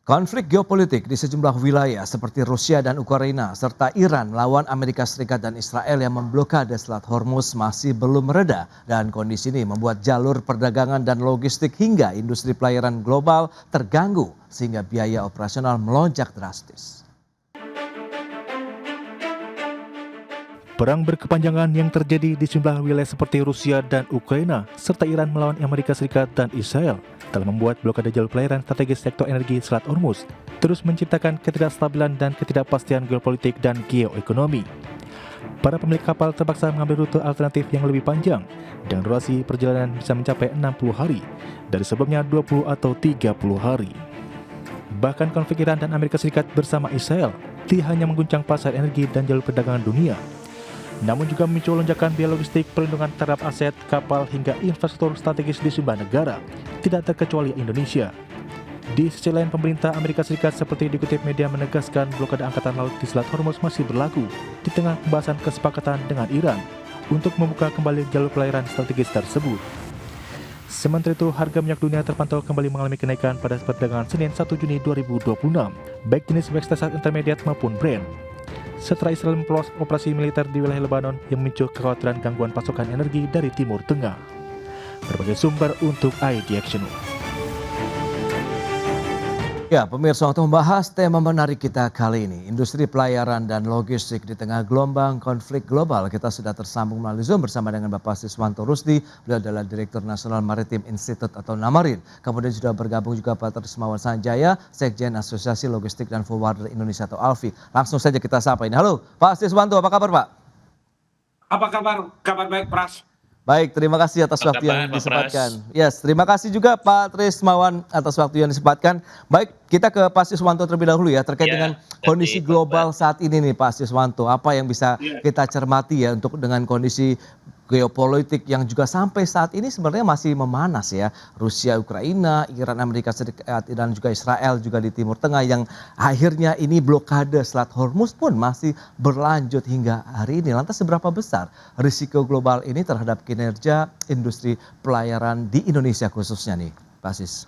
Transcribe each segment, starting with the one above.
Konflik geopolitik di sejumlah wilayah seperti Rusia dan Ukraina serta Iran melawan Amerika Serikat dan Israel yang memblokade Selat Hormuz masih belum mereda dan kondisi ini membuat jalur perdagangan dan logistik hingga industri pelayaran global terganggu sehingga biaya operasional melonjak drastis. Perang berkepanjangan yang terjadi di sejumlah wilayah seperti Rusia dan Ukraina serta Iran melawan Amerika Serikat dan Israel telah membuat blokade jalur pelayaran strategis sektor energi Selat Hormuz terus menciptakan ketidakstabilan dan ketidakpastian geopolitik dan geoekonomi. Para pemilik kapal terpaksa mengambil rute alternatif yang lebih panjang dan durasi perjalanan bisa mencapai 60 hari dari sebelumnya 20 atau 30 hari. Bahkan konflik Iran dan Amerika Serikat bersama Israel tidak hanya mengguncang pasar energi dan jalur perdagangan dunia, namun juga memicu lonjakan biaya logistik, perlindungan terhadap aset, kapal, hingga infrastruktur strategis di sejumlah negara, tidak terkecuali Indonesia. Di sisi lain, pemerintah Amerika Serikat seperti dikutip media menegaskan blokade angkatan laut di Selat Hormuz masih berlaku di tengah pembahasan kesepakatan dengan Iran untuk membuka kembali jalur pelayaran strategis tersebut. Sementara itu, harga minyak dunia terpantau kembali mengalami kenaikan pada perdagangan Senin 1 Juni 2026, baik jenis West Texas Intermediate maupun Brent. Setelah Israel memperluas operasi militer di wilayah Lebanon yang memicu kekhawatiran gangguan pasokan energi dari Timur Tengah. Berbagai sumber untuk ID Action. Ya, pemirsa, untuk membahas tema menarik kita kali ini, industri pelayaran dan logistik di tengah gelombang konflik global, kita sudah tersambung melalui Zoom bersama dengan Bapak Siswanto Rusdi, beliau adalah Direktur Nasional Maritim Institute atau Namarin. Kemudian sudah bergabung juga Pak Trismawan Sanjaya, Sekjen Asosiasi Logistik dan Forwarder Indonesia atau ALFI. Langsung saja kita sapa ini. Halo, Pak Siswanto, apa kabar Pak? Apa kabar? Kabar baik, Pras. Baik, terima kasih atas waktu yang disempatkan. Yes, terima kasih juga Pak Trismawan atas waktu yang disempatkan. Baik, kita ke Pak Siswanto terlebih dahulu ya, terkait dengan kondisi global saat ini nih Pak Siswanto. Apa yang bisa kita cermati ya untuk dengan kondisi geopolitik yang juga sampai saat ini sebenarnya masih memanas ya. Rusia, Ukraina, Iran, Amerika Serikat, dan juga Israel juga di Timur Tengah yang akhirnya ini blokade Selat Hormuz pun masih berlanjut hingga hari ini. Lantas seberapa besar risiko global ini terhadap kinerja industri pelayaran di Indonesia khususnya nih, Pak Sis?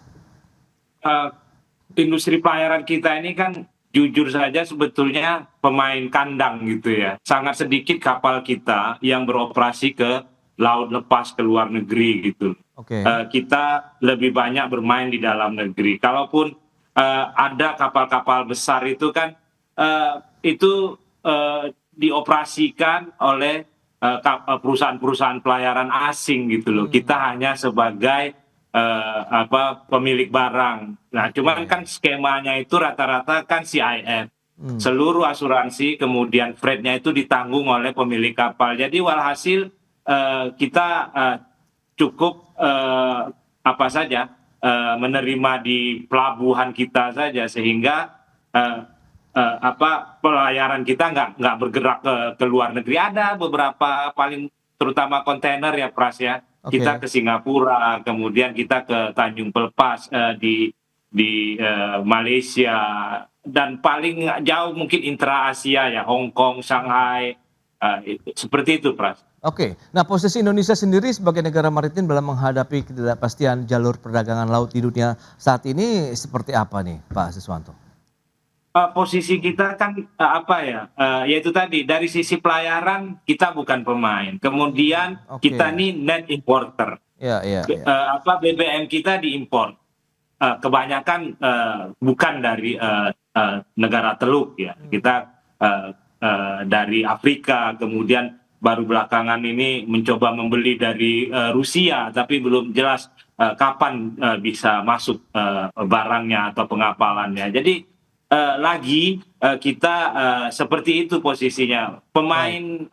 Industri pelayaran kita ini kan jujur saja sebetulnya pemain kandang gitu ya. Sangat sedikit kapal kita yang beroperasi ke laut lepas ke luar negeri gitu. Kita lebih banyak bermain di dalam negeri. Kalaupun ada kapal-kapal besar itu kan itu dioperasikan oleh perusahaan-perusahaan pelayaran asing gitu loh. Kita hanya sebagai pemilik barang. Nah, cuman kan skemanya itu rata-rata kan CIF. Seluruh asuransi kemudian freight-nya itu ditanggung oleh pemilik kapal. Jadi walhasil kita cukup menerima di pelabuhan kita saja sehingga pelayaran kita nggak bergerak ke luar negeri. Ada beberapa paling terutama kontainer ya Pras ya. Kita ke Singapura, kemudian kita ke Tanjung Pelepas di Malaysia, dan paling jauh mungkin intra Asia ya, Hong Kong, Shanghai, seperti itu Pras. Nah posisi Indonesia sendiri sebagai negara maritim dalam menghadapi ketidakpastian jalur perdagangan laut di dunia saat ini seperti apa nih Pak Siswanto? Posisi kita kan yaitu tadi dari sisi pelayaran kita bukan pemain, kemudian kita nih net importer. BBM kita diimpor, kebanyakan bukan dari negara Teluk ya, kita dari Afrika, kemudian baru belakangan ini mencoba membeli dari Rusia, tapi belum jelas kapan bisa masuk barangnya atau pengapalannya. Jadi kita seperti itu posisinya, pemain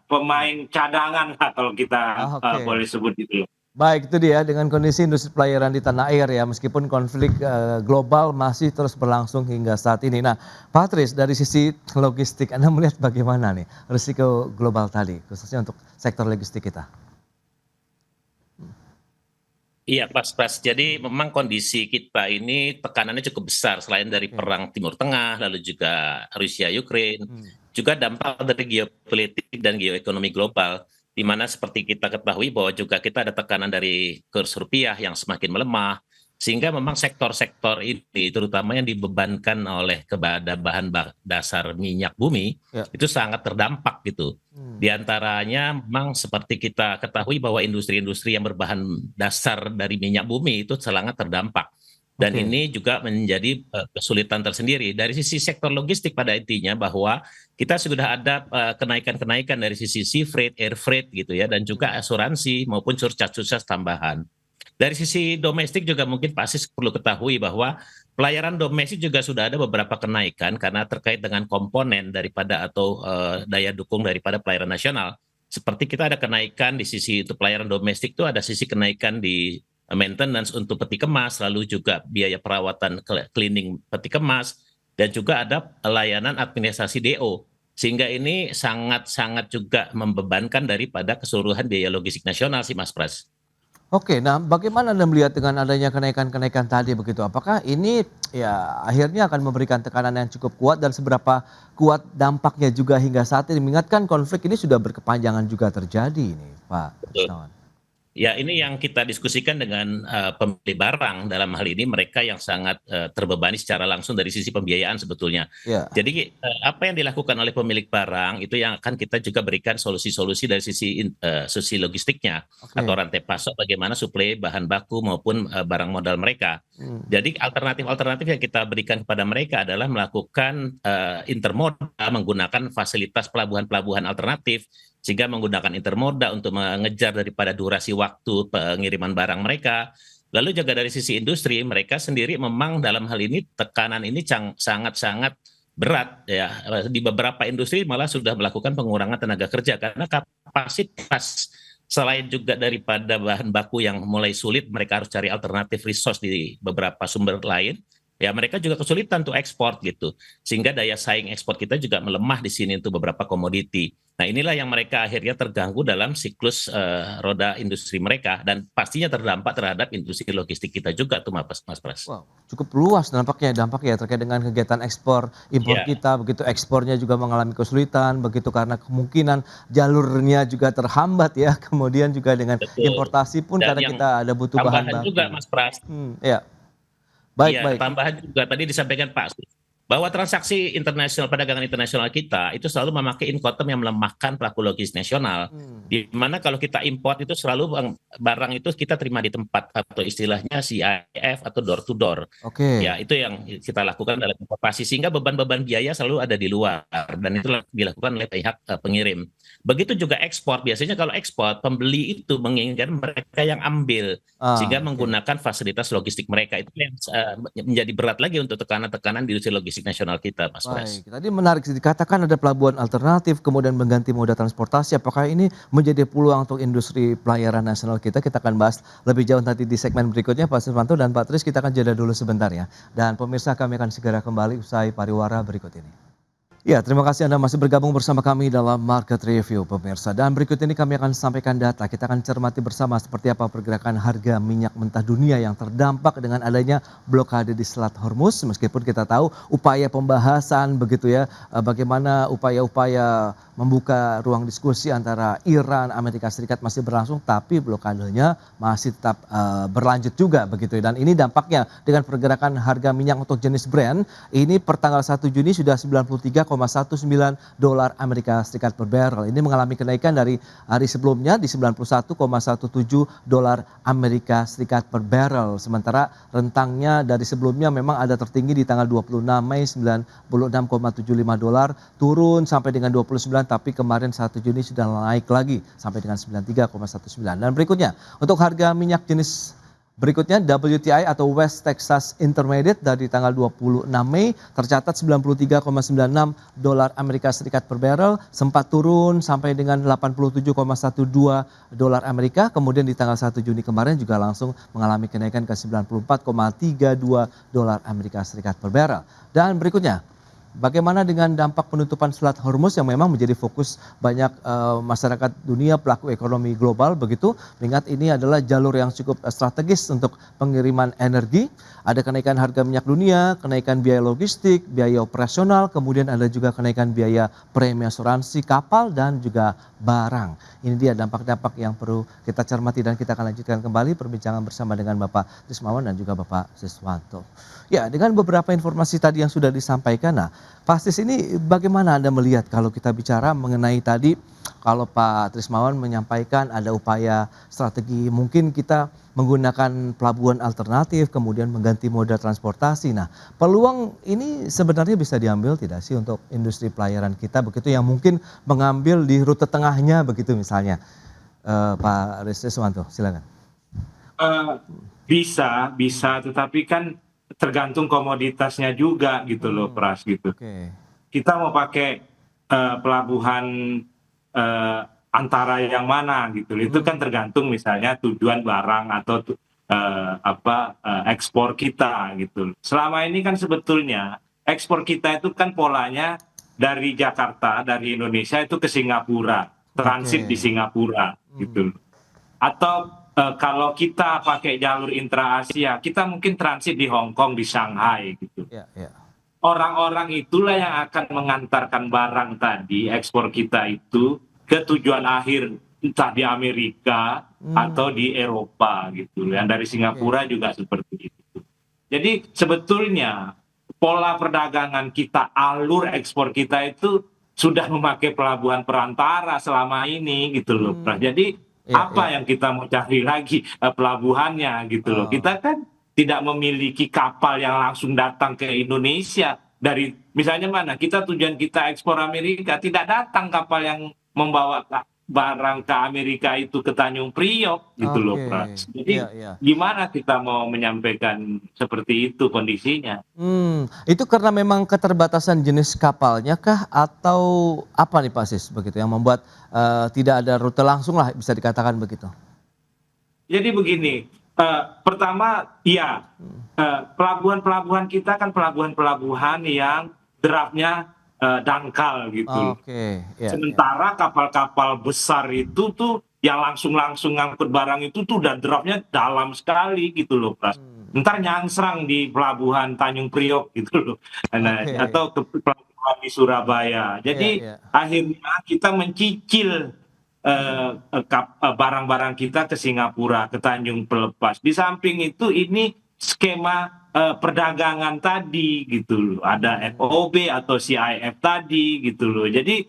pemain cadangan lah kalau kita boleh sebut itu. Baik, itu dia dengan kondisi industri pelayaran di tanah air ya, meskipun konflik global masih terus berlangsung hingga saat ini. Nah, Pak Tris, dari sisi logistik Anda melihat bagaimana nih risiko global tadi, khususnya untuk sektor logistik kita? Iya, Pas. Jadi memang kondisi kita ini tekanannya cukup besar selain dari perang Timur Tengah, lalu juga Rusia, Ukraine, juga dampak dari geopolitik dan geoekonomi global, di mana seperti kita ketahui bahwa juga kita ada tekanan dari kurs rupiah yang semakin melemah, Sehingga memang sektor-sektor ini terutama yang dibebankan oleh kepada bahan dasar minyak bumi itu sangat terdampak gitu. Di antaranya memang seperti kita ketahui bahwa industri-industri yang berbahan dasar dari minyak bumi itu sangat terdampak. Dan ini juga menjadi kesulitan tersendiri. Dari sisi sektor logistik pada intinya bahwa kita sudah ada kenaikan-kenaikan dari sisi sea freight, air freight gitu ya, dan juga asuransi maupun surcharge tambahan. Dari sisi domestik juga mungkin pasti perlu ketahui bahwa pelayaran domestik juga sudah ada beberapa kenaikan karena terkait dengan komponen daripada atau daya dukung daripada pelayaran nasional. Seperti kita ada kenaikan di sisi untuk pelayaran domestik itu ada sisi kenaikan di maintenance untuk peti kemas, lalu juga biaya perawatan cleaning peti kemas, dan juga ada layanan administrasi DO. Sehingga ini sangat-sangat juga membebankan daripada keseluruhan biaya logistik nasional sih Mas Pras. Oke, nah bagaimana Anda melihat dengan adanya kenaikan-kenaikan tadi begitu? Apakah ini ya akhirnya akan memberikan tekanan yang cukup kuat dan seberapa kuat dampaknya juga hingga saat ini? Mengingatkan konflik ini sudah berkepanjangan juga terjadi ini, Pak Krisnawan. Ya, ini yang kita diskusikan dengan pembeli barang dalam hal ini mereka yang sangat terbebani secara langsung dari sisi pembiayaan sebetulnya. Jadi apa yang dilakukan oleh pemilik barang itu yang akan kita juga berikan solusi-solusi dari sisi logistiknya atau rantai pasok bagaimana suplai bahan baku maupun barang modal mereka. Jadi alternatif-alternatif yang kita berikan kepada mereka adalah melakukan intermodal menggunakan fasilitas pelabuhan-pelabuhan alternatif, sehingga menggunakan intermoda untuk mengejar daripada durasi waktu pengiriman barang mereka. Lalu juga dari sisi industri, mereka sendiri memang dalam hal ini tekanan ini sangat-sangat berat ya. Di beberapa industri malah sudah melakukan pengurangan tenaga kerja karena kapasitas selain juga daripada bahan baku yang mulai sulit, mereka harus cari alternatif resource di beberapa sumber lain. Ya mereka juga kesulitan untuk ekspor gitu, sehingga daya saing ekspor kita juga melemah di sini untuk beberapa komoditi. Nah inilah yang mereka akhirnya terganggu dalam siklus roda industri mereka dan pastinya terdampak terhadap industri logistik kita juga tuh Mas Pras. Wow, cukup luas dampaknya terkait dengan kegiatan ekspor impor kita, begitu ekspornya juga mengalami kesulitan, begitu karena kemungkinan jalurnya juga terhambat ya, kemudian juga dengan importasi pun dan karena kita ada butuh bahan baku. Juga Mas Pras. Ya. Baik. Tambahan juga tadi disampaikan Pak bahwa transaksi internasional perdagangan internasional kita itu selalu memakai incoterm yang melemahkan pelaku logistik nasional. Di mana kalau kita import itu selalu barang itu kita terima di tempat atau istilahnya CIF atau door to door. Ya itu yang kita lakukan dalam importasi sehingga beban-beban biaya selalu ada di luar dan itu dilakukan oleh pihak pengirim. Begitu juga ekspor, biasanya kalau ekspor pembeli itu menginginkan mereka yang ambil sehingga menggunakan fasilitas logistik mereka itu yang menjadi berat lagi untuk tekanan-tekanan di industri logistik nasional kita, Mas Pras. Tadi menarik dikatakan ada pelabuhan alternatif kemudian mengganti moda transportasi. Apakah ini menjadi peluang untuk industri pelayaran nasional kita? Kita akan bahas lebih jauh nanti di segmen berikutnya, Pak Siswanto dan Pak Tris. Kita akan jeda dulu sebentar ya. Dan pemirsa kami akan segera kembali usai pariwara berikut ini. Ya, terima kasih Anda masih bergabung bersama kami dalam Market Review pemirsa. Dan berikut ini kami akan sampaikan data. Kita akan cermati bersama seperti apa pergerakan harga minyak mentah dunia yang terdampak dengan adanya blokade di Selat Hormuz. Meskipun kita tahu upaya pembahasan begitu ya, bagaimana upaya-upaya membuka ruang diskusi antara Iran, Amerika Serikat masih berlangsung, tapi blokadenya masih tetap berlanjut juga begitu. Dan ini dampaknya dengan pergerakan harga minyak untuk jenis Brent, ini per tanggal 1 Juni sudah 93,19 dolar Amerika Serikat per barrel. Ini mengalami kenaikan dari hari sebelumnya di 91,17 dolar Amerika Serikat per barrel. Sementara rentangnya dari sebelumnya memang ada tertinggi di tanggal 26 Mei 96,75 dolar, turun sampai dengan 29, tapi kemarin 1 Juni sudah naik lagi sampai dengan 93,19. Dan berikutnya untuk harga minyak jenis berikutnya WTI atau West Texas Intermediate dari tanggal 26 Mei tercatat 93,96 dolar Amerika Serikat per barrel, sempat turun sampai dengan 87,12 dolar Amerika, kemudian di tanggal 1 Juni kemarin juga langsung mengalami kenaikan ke 94,32 dolar Amerika Serikat per barrel. Dan berikutnya bagaimana dengan dampak penutupan Selat Hormuz yang memang menjadi fokus banyak masyarakat dunia, pelaku ekonomi global begitu, mengingat ini adalah jalur yang cukup strategis untuk pengiriman energi. Ada kenaikan harga minyak dunia, kenaikan biaya logistik, biaya operasional, kemudian ada juga kenaikan biaya premi asuransi kapal dan juga barang. Ini dia dampak-dampak yang perlu kita cermati dan kita akan lanjutkan kembali perbincangan bersama dengan Bapak Trismawan dan juga Bapak Siswanto. Ya, dengan beberapa informasi tadi yang sudah disampaikan, nah, Pak Sis ini bagaimana Anda melihat kalau kita bicara mengenai tadi, kalau Pak Trismawan menyampaikan ada upaya strategi mungkin kita menggunakan pelabuhan alternatif, kemudian mengganti moda transportasi. Nah, peluang ini sebenarnya bisa diambil tidak sih untuk industri pelayaran kita begitu yang mungkin mengambil di rute tengahnya begitu misalnya, Pak Siswanto, silakan. Bisa, tetapi kan tergantung komoditasnya juga gitu loh, Pras gitu. Kita mau pakai pelabuhan antara yang mana gitu, itu kan tergantung misalnya tujuan barang atau ekspor kita gitu. Selama ini kan sebetulnya ekspor kita itu kan polanya dari Jakarta, dari Indonesia itu ke Singapura, transit di Singapura gitu. Atau kalau kita pakai jalur intra Asia, kita mungkin transit di Hong Kong, di Shanghai gitu. Orang-orang itulah yang akan mengantarkan barang tadi, ekspor kita itu ke tujuan akhir, entah di Amerika atau di Eropa gitu. Yang dari Singapura juga seperti itu. Jadi sebetulnya pola perdagangan kita, alur ekspor kita itu sudah memakai pelabuhan perantara selama ini gitu loh. Jadi apa yang kita mau cari lagi pelabuhannya gitu loh. Kita kan tidak memiliki kapal yang langsung datang ke Indonesia dari misalnya mana kita tujuan kita ekspor Amerika, tidak datang kapal yang membawa barang ke Amerika itu ke Tanjung Priok gitu loh, Pras. Jadi gimana kita mau menyampaikan seperti itu kondisinya? Itu karena memang keterbatasan jenis kapalnya kah atau apa nih Pak Sis begitu yang membuat tidak ada rute langsung lah bisa dikatakan begitu? Jadi begini, pertama pelabuhan-pelabuhan kita kan pelabuhan-pelabuhan yang draftnya dangkal gitu. Sementara kapal-kapal besar itu tuh yang langsung ngangkut barang itu tuh udah draftnya dalam sekali gitu loh, Pras. Ntar nyangsrang di pelabuhan Tanjung Priok gitu loh, atau ke pelabuhan di Surabaya. Jadi akhirnya kita mencicil barang-barang kita ke Singapura, ke Tanjung Pelepas. Di samping itu ini skema perdagangan tadi gitu loh, ada FOB atau CIF tadi gitu loh. Jadi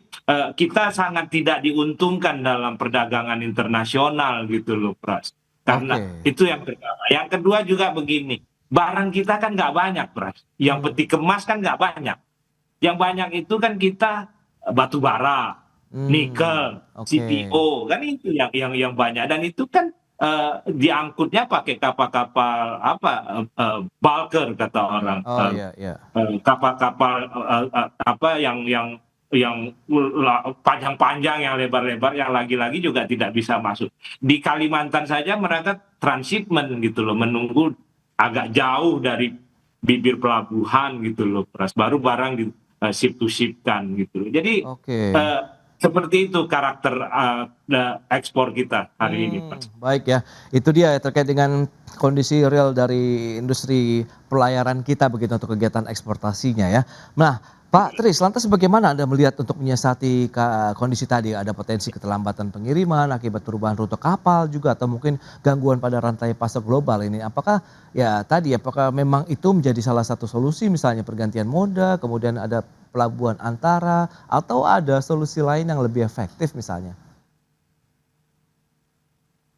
kita sangat tidak diuntungkan dalam perdagangan internasional gitu loh, Pras. Karena itu yang pertama. Yang kedua juga begini, barang kita kan nggak banyak, Pras. Yang peti kemas kan nggak banyak. Yang banyak itu kan kita batu bara, nikel, CPO, kan itu yang banyak. Dan itu kan diangkutnya pakai kapal-kapal bulker kata orang, kapal-kapal yang panjang-panjang, yang lebar-lebar, yang lagi-lagi juga tidak bisa masuk. Di Kalimantan saja mereka transshipment gitu loh, menunggu agak jauh dari bibir pelabuhan gitu loh, Pras, baru barang di ship to ship kan gitu. Jadi seperti itu karakter ekspor kita hari ini, Pak. Baik ya, itu dia terkait dengan kondisi real dari industri pelayaran kita begitu untuk kegiatan eksportasinya ya. Nah, Pak Tris, lantas bagaimana Anda melihat untuk menyiasati kondisi tadi? Ada potensi keterlambatan pengiriman akibat perubahan rute kapal juga atau mungkin gangguan pada rantai pasar global ini. Apakah memang itu menjadi salah satu solusi misalnya pergantian moda, kemudian ada pelabuhan antara atau ada solusi lain yang lebih efektif misalnya?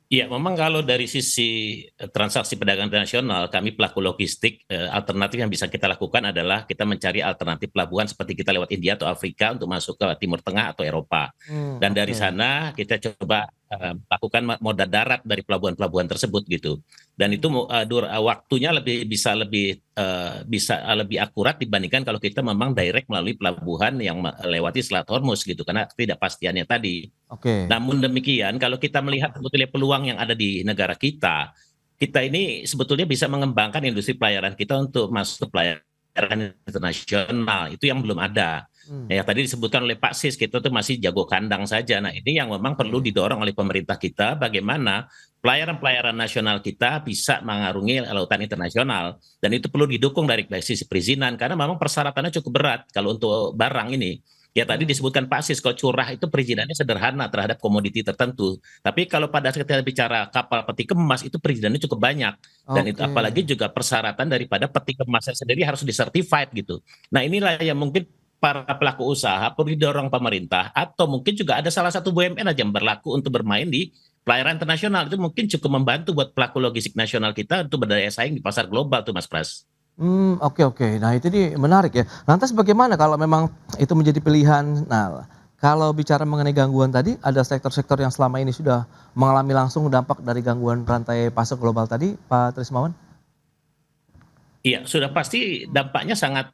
Iya, memang kalau dari sisi transaksi perdagangan internasional, kami pelaku logistik, alternatif yang bisa kita lakukan adalah kita mencari alternatif pelabuhan seperti kita lewat India atau Afrika untuk masuk ke Timur Tengah atau Eropa. Dan dari sana kita coba lakukan moda darat dari pelabuhan-pelabuhan tersebut gitu. Dan itu waktunya bisa lebih akurat dibandingkan kalau kita memang direct melalui pelabuhan yang melewati Selat Hormuz gitu, karena ketidakpastiannya tadi. Namun demikian, kalau kita melihat sebetulnya peluang yang ada di negara kita ini sebetulnya bisa mengembangkan industri pelayaran kita untuk masuk ke pelayaran pelayaran internasional itu yang belum ada. Ya tadi disebutkan oleh Pak Sis, kita tuh masih jago kandang saja. Nah ini yang memang perlu didorong oleh pemerintah kita, bagaimana pelayaran-pelayaran nasional kita bisa mengarungi lautan internasional, dan itu perlu didukung dari sisi perizinan karena memang persyaratannya cukup berat kalau untuk barang ini. Ya tadi disebutkan Pak Sis, kalau curah itu perizinannya sederhana terhadap komoditi tertentu. Tapi kalau pada saat kita bicara kapal peti kemas itu perizinannya cukup banyak. Dan itu apalagi juga persyaratan daripada peti kemasnya sendiri harus disertified gitu. Nah inilah yang mungkin para pelaku usaha perlu didorong pemerintah, atau mungkin juga ada salah satu BUMN aja yang berlaku untuk bermain di pelayaran internasional. Itu mungkin cukup membantu buat pelaku logistik nasional kita untuk berdaya saing di pasar global tuh Mas Pras. Oke. Nah itu menarik ya. Lantas bagaimana kalau memang itu menjadi pilihan? Nah kalau bicara mengenai gangguan tadi, ada sektor-sektor yang selama ini sudah mengalami langsung dampak dari gangguan rantai pasok global tadi, Pak Trismawan? Iya, sudah pasti dampaknya sangat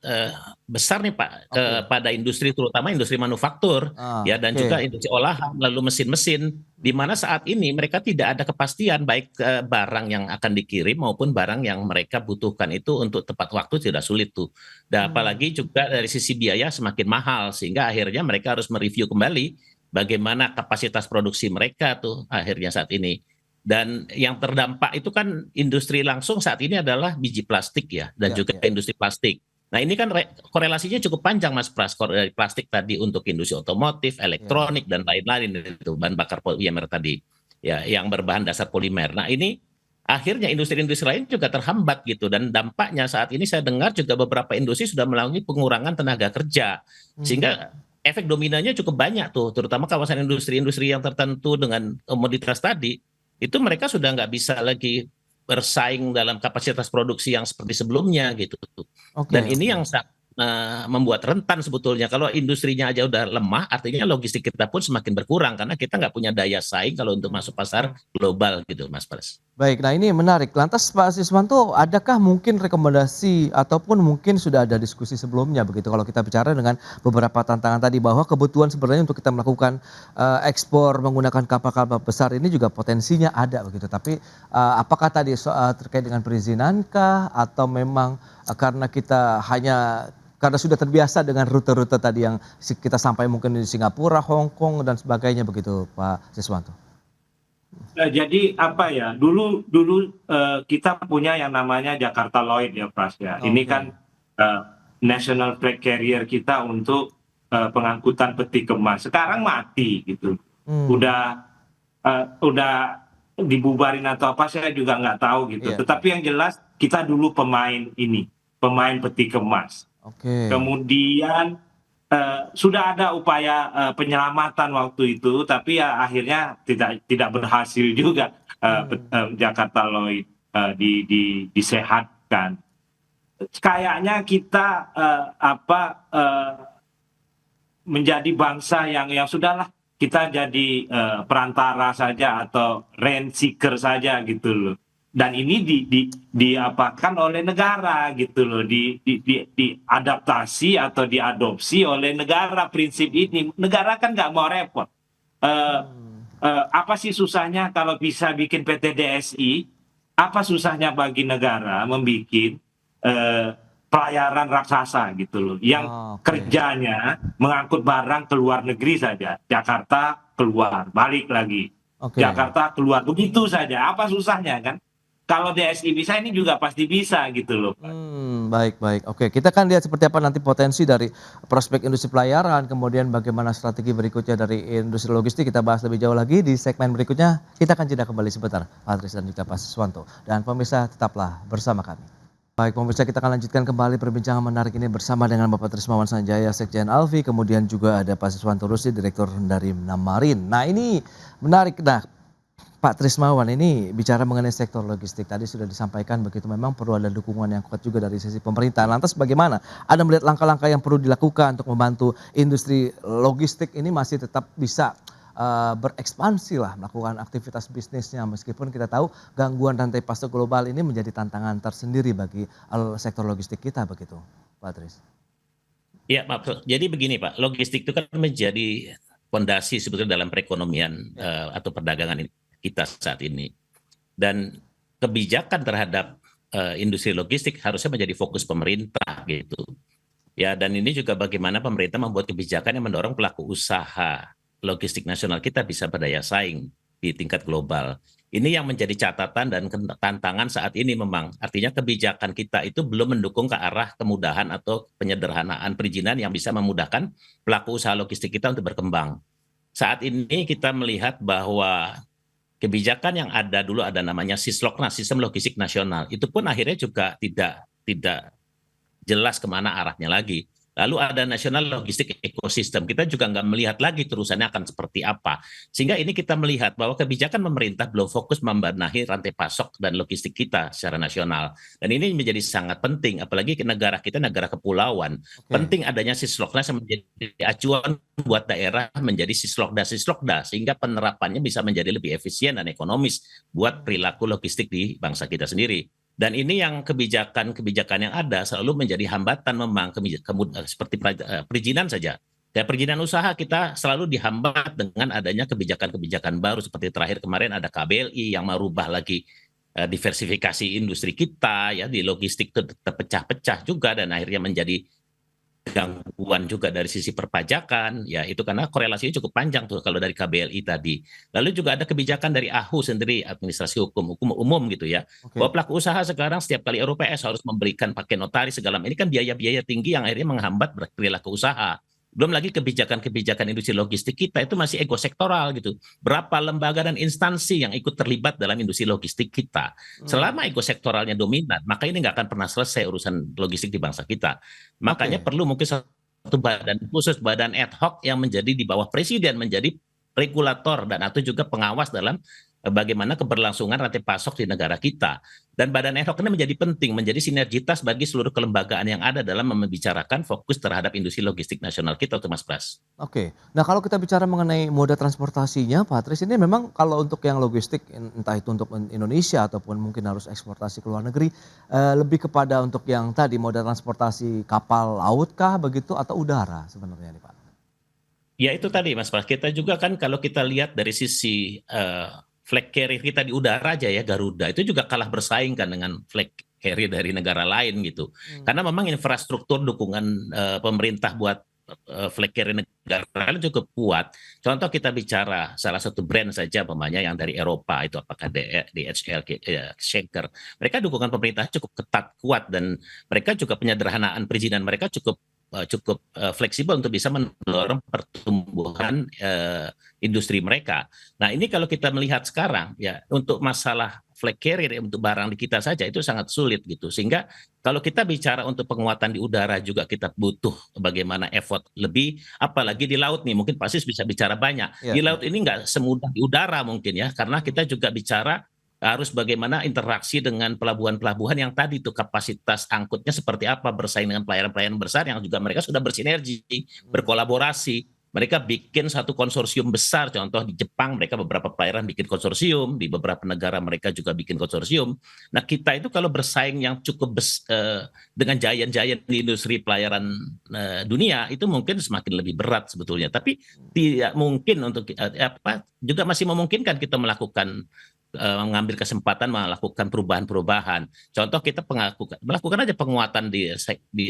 besar nih Pak kepada industri, terutama industri manufaktur ya, dan juga industri olahan, lalu mesin-mesin, di mana saat ini mereka tidak ada kepastian baik barang yang akan dikirim maupun barang yang mereka butuhkan itu untuk tepat waktu tidak sulit tuh. Dan apalagi juga dari sisi biaya semakin mahal, sehingga akhirnya mereka harus mereview kembali bagaimana kapasitas produksi mereka tuh akhirnya saat ini. Dan yang terdampak itu kan industri langsung saat ini adalah biji plastik ya, dan juga industri plastik. Nah ini kan korelasinya cukup panjang Mas Pras, dari plastik tadi untuk industri otomotif, elektronik, dan lain-lain itu bahan bakar polimer tadi ya, yang berbahan dasar polimer. Nah ini akhirnya industri-industri lain juga terhambat gitu, dan dampaknya saat ini saya dengar juga beberapa industri sudah melakukan pengurangan tenaga kerja, sehingga efek dominannya cukup banyak tuh, terutama kawasan industri-industri yang tertentu dengan komoditas tadi. Itu mereka sudah nggak bisa lagi bersaing dalam kapasitas produksi yang seperti sebelumnya gitu. Dan ini yang membuat rentan sebetulnya. Kalau industrinya aja udah lemah, artinya logistik kita pun semakin berkurang karena kita nggak punya daya saing kalau untuk masuk pasar global gitu, Mas Pras. Baik, nah ini menarik. Lantas Pak Siswanto, adakah mungkin rekomendasi ataupun mungkin sudah ada diskusi sebelumnya begitu kalau kita bicara dengan beberapa tantangan tadi, bahwa kebutuhan sebenarnya untuk kita melakukan ekspor menggunakan kapal-kapal besar ini juga potensinya ada begitu. Tapi apakah tadi terkait dengan perizinankah, atau memang karena kita karena sudah terbiasa dengan rute-rute tadi yang kita sampai mungkin di Singapura, Hong Kong dan sebagainya begitu Pak Siswanto? Jadi apa ya, dulu kita punya yang namanya Jakarta Lloyd ya Pras ya. Ini kan national flag carrier kita untuk pengangkutan peti kemas. Sekarang mati gitu. Udah dibubarin atau apa saya juga nggak tahu gitu. Tetapi yang jelas kita dulu pemain peti kemas. Kemudian sudah ada upaya penyelamatan waktu itu, tapi ya akhirnya tidak berhasil juga Jakarta Lloyd disehatkan. Kayaknya kita menjadi bangsa yang sudahlah, kita jadi perantara saja atau rent seeker saja gitu loh. Dan ini diapakan oleh negara gitu loh, diadaptasi atau diadopsi oleh negara prinsip ini. Negara kan nggak mau repot. Apa sih susahnya kalau bisa bikin PT DSI? Apa susahnya bagi negara membuat pelayaran raksasa gitu loh, yang kerjanya mengangkut barang ke luar negeri saja, Jakarta keluar, balik lagi, Jakarta keluar, begitu saja. Apa susahnya kan? Kalau DSI bisa, ini juga pasti bisa gitu loh. Baik. Oke, kita akan lihat seperti apa nanti potensi dari prospek industri pelayaran, kemudian bagaimana strategi berikutnya dari industri logistik. Kita bahas lebih jauh lagi di segmen berikutnya. Kita akan jeda kembali sebentar, Pak Tris dan juga Pak Siswanto. Dan pemirsa tetaplah bersama kami. Baik pemirsa, kita akan lanjutkan kembali perbincangan menarik ini bersama dengan Bapak Trismawan Sanjaya, Sekjen Alvi, kemudian juga ada Pak Siswanto Rusdi, Direktur dari Namarin. Nah ini menarik. Nah Pak Trismawan, ini bicara mengenai sektor logistik, tadi sudah disampaikan begitu, memang perlu ada dukungan yang kuat juga dari sisi pemerintah. Lantas bagaimana Anda melihat langkah-langkah yang perlu dilakukan untuk membantu industri logistik ini masih tetap bisa berekspansi lah, melakukan aktivitas bisnisnya, meskipun kita tahu gangguan rantai pasok global ini menjadi tantangan tersendiri bagi sektor logistik kita begitu, Pak Tris? Ya, Pak. Jadi begini Pak, logistik itu kan menjadi fondasi sebetulnya dalam perekonomian atau perdagangan kita saat ini. Dan kebijakan terhadap industri logistik harusnya menjadi fokus pemerintah gitu. Ya, dan ini juga bagaimana pemerintah membuat kebijakan yang mendorong pelaku usaha logistik nasional kita bisa berdaya saing di tingkat global. Ini yang menjadi catatan dan tantangan saat ini memang. Artinya kebijakan kita itu belum mendukung ke arah kemudahan atau penyederhanaan perizinan yang bisa memudahkan pelaku usaha logistik kita untuk berkembang. Saat ini kita melihat bahwa kebijakan yang ada dulu ada namanya Sisloknas, Sistem Logistik Nasional. Itu pun akhirnya juga tidak jelas kemana arahnya lagi. Lalu ada National Logistic Ecosystem. Kita juga nggak melihat lagi terusannya akan seperti apa. Sehingga ini kita melihat bahwa kebijakan pemerintah belum fokus membenahi rantai pasok dan logistik kita secara nasional. Dan ini menjadi sangat penting, apalagi negara kita negara kepulauan. Penting adanya Sisloknas yang menjadi acuan buat daerah menjadi Sislokda, sehingga penerapannya bisa menjadi lebih efisien dan ekonomis buat perilaku logistik di bangsa kita sendiri. Dan ini yang kebijakan-kebijakan yang ada selalu menjadi hambatan memang seperti perizinan saja. Ya, perizinan usaha kita selalu dihambat dengan adanya kebijakan-kebijakan baru seperti terakhir kemarin ada KBLI yang merubah lagi diversifikasi industri kita ya di logistik itu terpecah-pecah juga dan akhirnya menjadi gangguan juga dari sisi perpajakan, ya itu karena korelasinya cukup panjang tuh kalau dari KBLI tadi. Lalu juga ada kebijakan dari AHU sendiri, administrasi hukum umum gitu ya. Bahwa pelaku usaha sekarang setiap kali RUPS harus memberikan pakai notaris segala ini kan biaya-biaya tinggi yang akhirnya menghambat perilaku usaha. Belum lagi kebijakan-kebijakan industri logistik kita itu masih ekosektoral gitu. Berapa lembaga dan instansi yang ikut terlibat dalam industri logistik kita. Selama ekosektoralnya dominan, maka ini nggak akan pernah selesai urusan logistik di bangsa kita. Makanya perlu mungkin satu badan khusus, badan ad hoc yang menjadi di bawah presiden, menjadi regulator dan atau juga pengawas dalam bagaimana keberlangsungan rantai pasok di negara kita. Dan badan ad hoc ini menjadi penting, menjadi sinergitas bagi seluruh kelembagaan yang ada dalam membicarakan fokus terhadap industri logistik nasional kita, Mas Pras. Oke, nah kalau kita bicara mengenai moda transportasinya, Pak Tris, ini memang kalau untuk yang logistik, entah itu untuk Indonesia ataupun mungkin harus eksportasi ke luar negeri, lebih kepada untuk yang tadi moda transportasi kapal laut kah begitu atau udara sebenarnya nih Pak? Ya itu tadi Mas Pras, kita juga kan kalau kita lihat dari sisi flag carrier kita di udara aja ya Garuda itu juga kalah bersaing kan dengan flag carrier dari negara lain gitu. Karena memang infrastruktur dukungan pemerintah buat flag carrier negara lain cukup kuat. Contoh kita bicara salah satu brand saja pemanya yang dari Eropa itu apakah DHL, Schenker. Mereka dukungan pemerintah cukup ketat kuat dan mereka juga penyederhanaan perizinan mereka cukup fleksibel untuk bisa mendorong pertumbuhan industri mereka. Nah ini kalau kita melihat sekarang ya untuk masalah flag carrier untuk barang di kita saja itu sangat sulit gitu. Sehingga kalau kita bicara untuk penguatan di udara juga kita butuh bagaimana effort lebih, apalagi di laut nih mungkin pasti bisa bicara banyak. Di laut ini nggak semudah di udara mungkin ya, karena kita juga bicara harus bagaimana interaksi dengan pelabuhan-pelabuhan yang tadi itu kapasitas angkutnya seperti apa, bersaing dengan pelayaran-pelayaran besar yang juga mereka sudah bersinergi, berkolaborasi. Mereka bikin satu konsorsium besar, contoh di Jepang mereka beberapa pelayaran bikin konsorsium, di beberapa negara mereka juga bikin konsorsium. Nah kita itu kalau bersaing yang cukup dengan giant-giant di industri pelayaran dunia itu mungkin semakin lebih berat sebetulnya. Tapi tidak mungkin untuk juga masih memungkinkan kita melakukan mengambil kesempatan melakukan perubahan-perubahan. Contoh kita melakukan aja penguatan di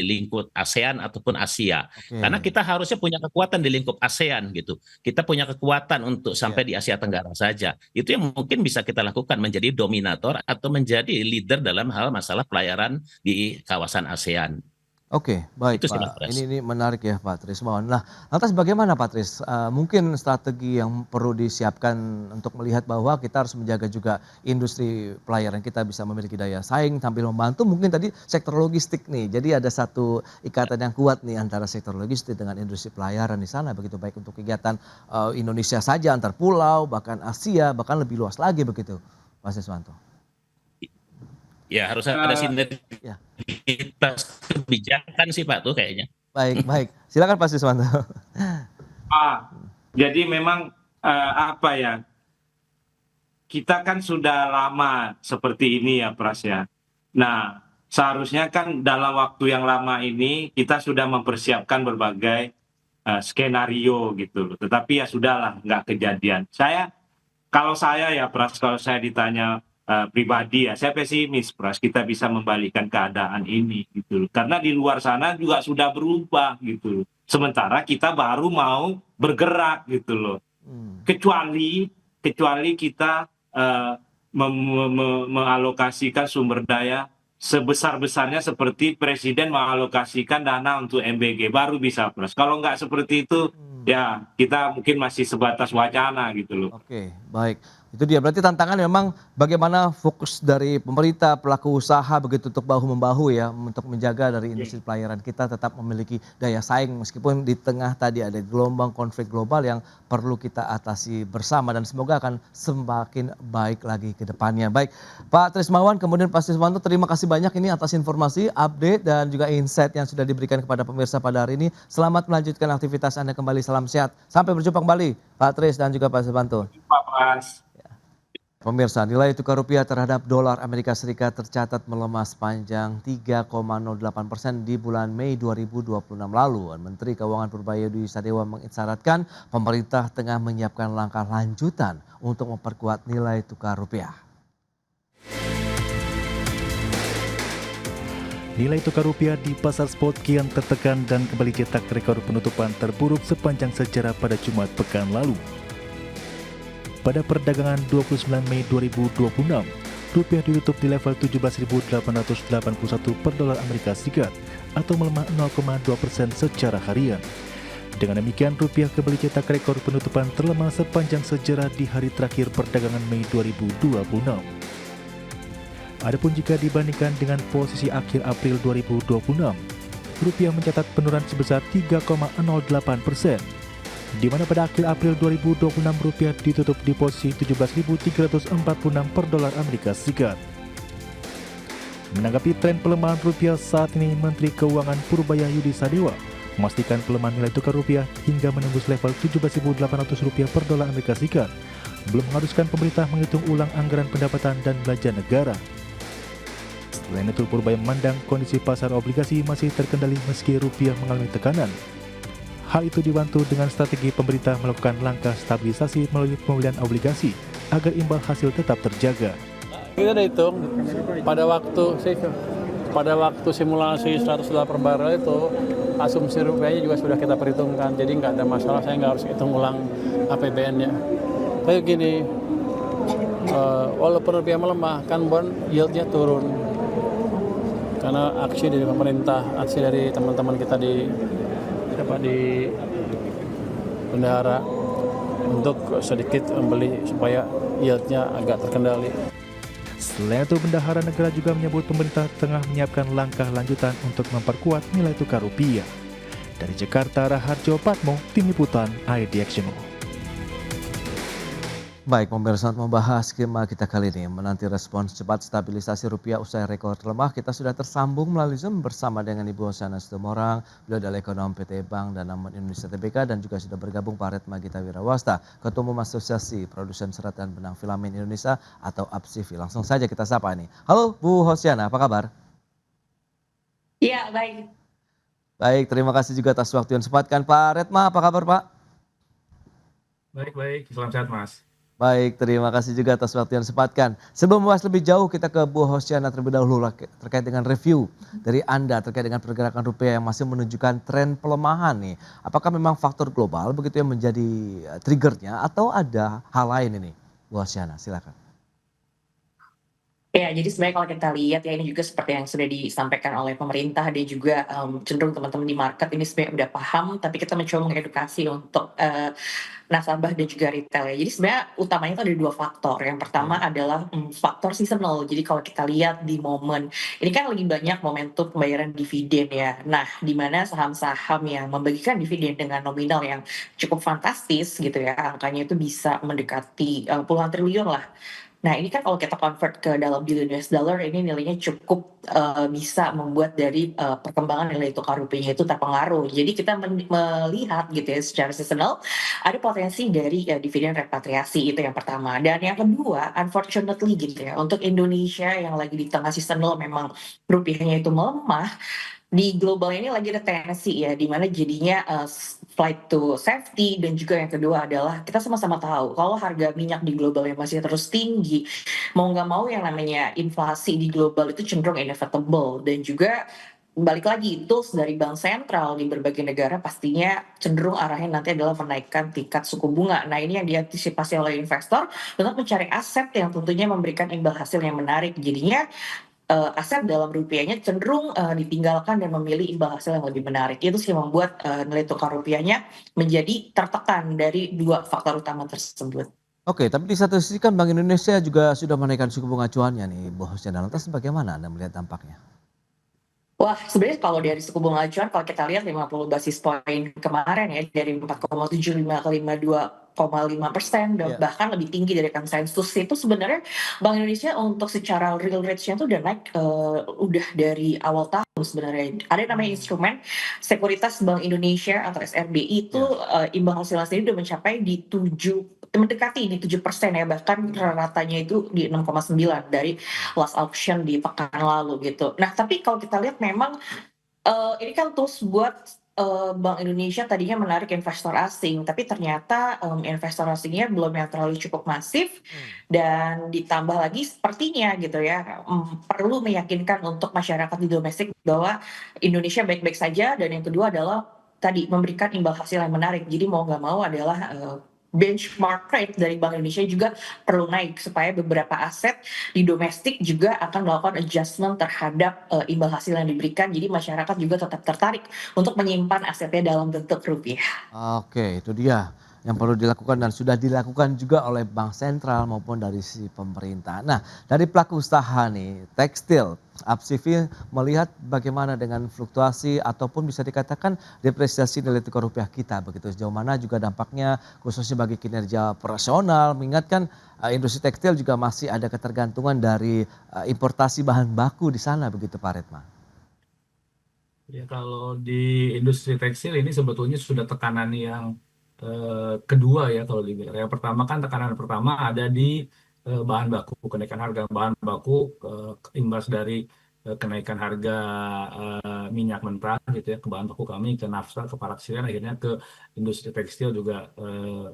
lingkup ASEAN ataupun Asia. Karena kita harusnya punya kekuatan di lingkup ASEAN gitu. Kita punya kekuatan untuk sampai di Asia Tenggara saja. Itu yang mungkin bisa kita lakukan menjadi dominator atau menjadi leader dalam hal masalah pelayaran di kawasan ASEAN. Oke, baik itu Pak. Ini menarik ya Pak Trismawan. Nah, lantas bagaimana Pak Tris? Mungkin strategi yang perlu disiapkan untuk melihat bahwa kita harus menjaga juga industri pelayaran kita bisa memiliki daya saing sambil membantu mungkin tadi sektor logistik nih. Jadi ada satu ikatan yang kuat nih antara sektor logistik dengan industri pelayaran di sana begitu baik untuk kegiatan Indonesia saja antar pulau, bahkan Asia, bahkan lebih luas lagi begitu, Pak Siswanto. Ya harus ada sinergitas kebijakan sih Pak tuh kayaknya. Baik. Silakan Pak Siswanto. Jadi memang apa ya? Kita kan sudah lama seperti ini ya Pras ya. Nah seharusnya kan dalam waktu yang lama ini kita sudah mempersiapkan berbagai skenario gitu. Tetapi ya sudahlah nggak kejadian. Kalau saya ya Pras, kalau saya ditanya pribadi ya, saya pesimis Pras kita bisa membalikkan keadaan ini gitu loh. Karena di luar sana juga sudah berubah gitu loh. Sementara kita baru mau bergerak gitu loh. Kecuali kita mengalokasikan sumber daya sebesar-besarnya seperti Presiden mengalokasikan dana untuk MBG, baru bisa Pras. Kalau nggak seperti itu, ya kita mungkin masih sebatas wacana gitu loh. Oke, baik. Itu dia, berarti tantangan memang bagaimana fokus dari pemerintah, pelaku usaha begitu untuk bahu-membahu ya, untuk menjaga dari industri pelayaran kita tetap memiliki daya saing meskipun di tengah tadi ada gelombang konflik global yang perlu kita atasi bersama dan semoga akan semakin baik lagi ke depannya. Baik, Pak Trismawan, kemudian Pak Siswanto, terima kasih banyak ini atas informasi, update dan juga insight yang sudah diberikan kepada pemirsa pada hari ini. Selamat melanjutkan aktivitas Anda kembali, salam sehat. Sampai berjumpa kembali Pak Tris dan juga Pak Siswanto. Pak Pras. Pemirsa, nilai tukar rupiah terhadap dolar Amerika Serikat tercatat melemah sepanjang 3,08% di bulan Mei 2026 lalu. Menteri Keuangan Purbayudi Sadewa mengisyaratkan pemerintah tengah menyiapkan langkah lanjutan untuk memperkuat nilai tukar rupiah. Nilai tukar rupiah di pasar spot kian tertekan dan kembali cetak rekor penutupan terburuk sepanjang sejarah pada Jumat pekan lalu. Pada perdagangan 29 Mei 2026, rupiah ditutup di level 17.881 per dolar Amerika Serikat atau melemah 0,2% secara harian. Dengan demikian, rupiah kembali cetak rekor penutupan terlemah sepanjang sejarah di hari terakhir perdagangan Mei 2026. Adapun jika dibandingkan dengan posisi akhir April 2026, rupiah mencatat penurunan sebesar 3,08%. Di mana pada akhir April 2026 rupiah ditutup di posisi 17.346 per dolar Amerika Serikat. Menanggapi tren pelemahan rupiah saat ini, Menteri Keuangan Purbayudi Sadewa memastikan pelemahan nilai tukar rupiah hingga menembus level 17.800 rupiah per dolar Amerika Serikat belum mengharuskan pemerintah menghitung ulang anggaran pendapatan dan belanja negara. Selain itu, Purbaya memandang kondisi pasar obligasi masih terkendali meski rupiah mengalami tekanan. Hal itu dibantu dengan strategi pemerintah melakukan langkah stabilisasi melalui pembelian obligasi agar imbal hasil tetap terjaga. Kita udah hitung pada waktu simulasi 100 dolar per barrel itu asumsi rupiahnya juga sudah kita perhitungkan, jadi nggak ada masalah, saya nggak harus hitung ulang APBN-nya. Tapi gini, walaupun rupiah melemah, kan bond yield-nya turun karena aksi dari pemerintah, aksi dari teman-teman kita di bendahara untuk sedikit membeli supaya yield-nya agak terkendali. Selain itu, bendahara negara juga menyebut pemerintah tengah menyiapkan langkah lanjutan untuk memperkuat nilai tukar rupiah. Dari Jakarta, Raharjo Patmo, Tim Liputan IDX Channel. Baik, pemirsa, membahas skema kita kali ini menanti respons cepat stabilisasi rupiah usai rekor terlemah. Kita sudah tersambung melalui Zoom bersama dengan Ibu Hosiana Situmorang, beliau adalah ekonom PT Bank Danamon Indonesia Tbk, dan juga sudah bergabung Pak Retma Gita Wirawasta, Ketua Umum Asosiasi Produsen Serat dan Benang Filamen Indonesia atau APSIFI. Langsung saja kita sapa nih. Halo Bu Hosiana, apa kabar? Iya, baik. Baik, terima kasih juga atas waktu yang sempatkan. Pak Retma, apa kabar Pak? Baik, salam sehat Mas. Baik, terima kasih juga atas waktu yang disempatkan. Sebelum membahas lebih jauh, kita ke Bu Hosiana terlebih dahulu terkait dengan review dari Anda terkait dengan pergerakan rupiah yang masih menunjukkan tren pelemahan nih. Apakah memang faktor global begitu yang menjadi triggernya atau ada hal lain ini? Bu Hosiana, silakan. Ya, jadi sebenarnya kalau kita lihat ya ini juga seperti yang sudah disampaikan oleh pemerintah dan juga cenderung teman-teman di market ini sebenarnya udah paham, tapi kita mencoba mengedukasi untuk nasabah dan juga retail ya. Jadi sebenarnya utamanya itu ada dua faktor. Yang pertama adalah faktor seasonal. Jadi kalau kita lihat di momen ini kan lagi banyak momentum pembayaran dividen ya. Nah, di mana saham-saham yang membagikan dividen dengan nominal yang cukup fantastis gitu ya, angkanya itu bisa mendekati puluhan triliun lah. Nah, ini kan kalau kita convert ke dalam billion US dollar, ini nilainya cukup bisa membuat dari perkembangan nilai tukar rupiahnya itu terpengaruh. Jadi kita melihat gitu ya secara seasonal ada potensi dari dividen repatriasi, itu yang pertama. Dan yang kedua, unfortunately gitu ya, untuk Indonesia yang lagi di tengah seasonal memang rupiahnya itu melemah, di global ini lagi ada tendensi ya, di mana jadinya flight to safety, dan juga yang kedua adalah kita sama-sama tahu kalau harga minyak di global yang masih terus tinggi, mau nggak mau yang namanya inflasi di global itu cenderung inevitable, dan juga balik lagi tools dari bank sentral di berbagai negara pastinya cenderung arahnya nanti adalah menaikkan tingkat suku bunga. Nah, ini yang diantisipasi oleh investor untuk mencari aset yang tentunya memberikan imbal hasil yang menarik. Jadinya aset dalam rupiahnya cenderung ditinggalkan dan memilih imbal hasil yang lebih menarik. Itu sih yang membuat nilai tukar rupiahnya menjadi tertekan dari dua faktor utama tersebut. Oke, tapi di satu sisi kan Bank Indonesia juga sudah menaikkan suku bunga acuannya nih, Bu Husnina. Lantas bagaimana Anda melihat dampaknya? Wah, sebenarnya kalau dari suku bunga acuan, kalau kita lihat 50 basis point kemarin ya, dari 4,75 ke 52,5%, dan bahkan lebih tinggi dari konsensus, itu sebenarnya Bank Indonesia untuk secara real rate-nya itu udah naik udah dari awal tahun sebenarnya. Ada namanya instrumen Sekuritas Bank Indonesia atau SRBI itu imbal hasilnya sendiri udah mencapai di mendekati di 7% ya, bahkan ratanya itu di 6,9 dari last auction di pekan lalu gitu. Nah, tapi kalau kita lihat memang ini kan tools buat Bank Indonesia tadinya menarik investor asing, tapi ternyata investor asingnya belum yang terlalu cukup masif, dan ditambah lagi sepertinya gitu ya, perlu meyakinkan untuk masyarakat di domestik bahwa Indonesia baik-baik saja, dan yang kedua adalah tadi memberikan imbal hasil yang menarik. Jadi mau nggak mau adalah benchmark rate dari Bank Indonesia juga perlu naik supaya beberapa aset di domestik juga akan melakukan adjustment terhadap imbal hasil yang diberikan. Jadi masyarakat juga tetap tertarik untuk menyimpan asetnya dalam bentuk rupiah. Oke, itu dia yang perlu dilakukan dan sudah dilakukan juga oleh bank sentral maupun dari sisi pemerintah. Nah, dari pelaku usaha nih, tekstil, Apsivi melihat bagaimana dengan fluktuasi ataupun bisa dikatakan depresiasi nilai tukar rupiah kita begitu. Sejauh mana juga dampaknya khususnya bagi kinerja operasional, mengingatkan industri tekstil juga masih ada ketergantungan dari importasi bahan baku di sana begitu Pak Retma. Ya, kalau di industri tekstil ini sebetulnya sudah tekanan yang kedua ya kalau dibilang. Yang pertama kan tekanan pertama ada di bahan baku, kenaikan harga bahan baku, imbas dari kenaikan harga minyak mentah gitu ya, ke bahan baku kami, ke nafsa, ke paraksiren, akhirnya ke industri tekstil juga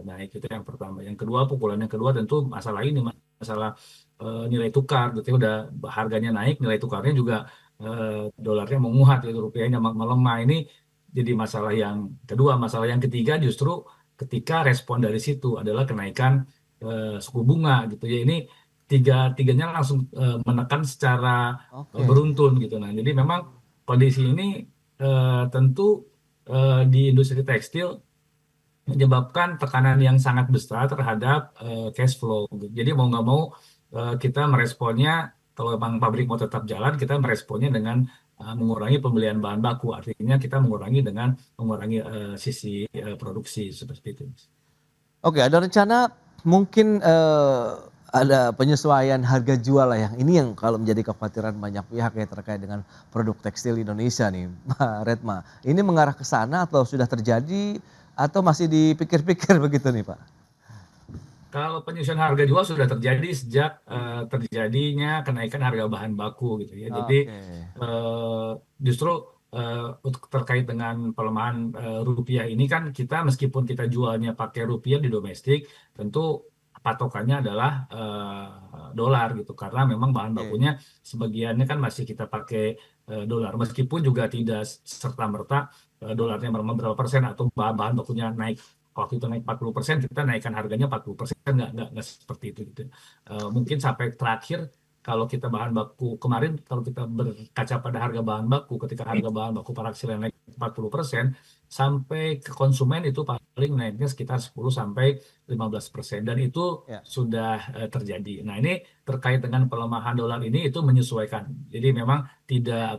naik. Itu yang pertama. Yang kedua, pukulan yang kedua tentu masalah ini, masalah nilai tukar gitu ya, udah harganya naik, nilai tukarnya juga dolarnya menguat, gitu, rupiahnya melemah. Ini jadi masalah yang kedua. Masalah yang ketiga justru ketika respon dari situ adalah kenaikan suku bunga gitu ya. Ini tiganya langsung menekan secara beruntun gitu. Nah, jadi memang kondisi ini tentu di industri tekstil menyebabkan tekanan yang sangat besar terhadap cash flow. Jadi mau nggak mau kita meresponnya, kalau memang pabrik mau tetap jalan, kita meresponnya dengan mengurangi pembelian bahan baku. Artinya kita mengurangi dengan mengurangi sisi produksi seperti itu. Oke, ada rencana mungkin ada penyesuaian harga jual lah yang ini yang kalau menjadi kekhawatiran banyak pihak ya terkait dengan produk tekstil Indonesia nih, Mbak Retma. Ini mengarah ke sana atau sudah terjadi atau masih dipikir-pikir begitu nih Pak? Kalau penyesuaian harga jual sudah terjadi sejak terjadinya kenaikan harga bahan baku gitu ya. Jadi justru untuk terkait dengan pelemahan rupiah ini kan kita meskipun kita jualnya pakai rupiah di domestik, tentu patokannya adalah dolar gitu, karena memang bahan bakunya sebagiannya kan masih kita pakai dolar, meskipun juga tidak serta-merta dolarnya berapa persen atau bahan bakunya naik. Waktu itu naik 40%, kita naikkan harganya 40%, nggak seperti itu gitu. Mungkin sampai terakhir kalau kita bahan baku kemarin, kalau kita berkaca pada harga bahan baku, ketika harga bahan baku paraksiren naik 40%, sampai ke konsumen itu paling naiknya sekitar 10-15%, dan itu sudah terjadi. Nah, ini terkait dengan pelemahan dolar ini itu menyesuaikan. Jadi memang tidak